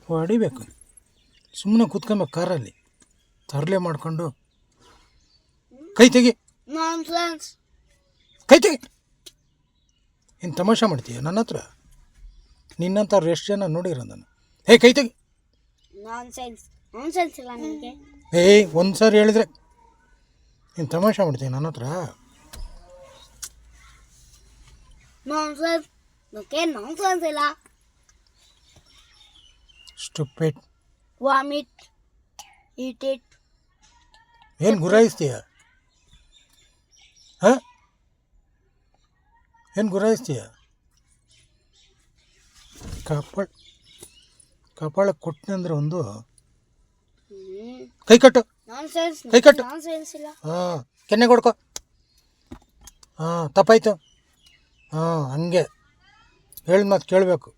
ಹೊಡಿಬೇಕು. ಸುಮ್ಮನೆ ಕೂತ್ಕೊಬೇಕು ಕಾರಲ್ಲಿ ತರಲೆ ಮಾಡ್ಕೊಂಡು. ಕೈ ತೆಗಿ, ಕೈ ತೆಗಿ. ಇನ್ನು ತಮಾಷೆ ಮಾಡ್ತೀಯ ನನ್ನ ಹತ್ರ? ನಿನ್ನಂಥವ್ರು ಎಷ್ಟು ಜನ ನೋಡಿರೋ ನಾನು. ಕೈ ತೆಗಿ. ಒಂದು ಸಾರಿ ಹೇಳಿದ್ರೆ ಇನ್ನು ತಮಾಷೆ ಮಾಡ್ತೀಯ ನನ್ನ ಹತ್ರ? ಸ್ಟುಪಿಡ್. Vomit, eat it. ಏನು ಗುರಾಯಿಸ್ತೀಯ? ಹಾಂ, ಏನು ಗುರಾಯಿಸ್ತೀಯ? ಕಪಾಳಕ್ಕೆ ಕೊಟ್ಟನೆ ಅಂದರೆ ಒಂದು. ಕೈ ಕಟ್ಟು, ಕೈ ಕಟ್ಟು. ಹಾಂ, ಕೆನ್ನೆ ಕೊಡ್ಕೊ. ಹಾಂ, ತಪ್ಪಾಯ್ತು. ಹಾಂ, ಹಂಗೆ ಹೇಳಿದ ಮಾತು ಕೇಳಬೇಕು.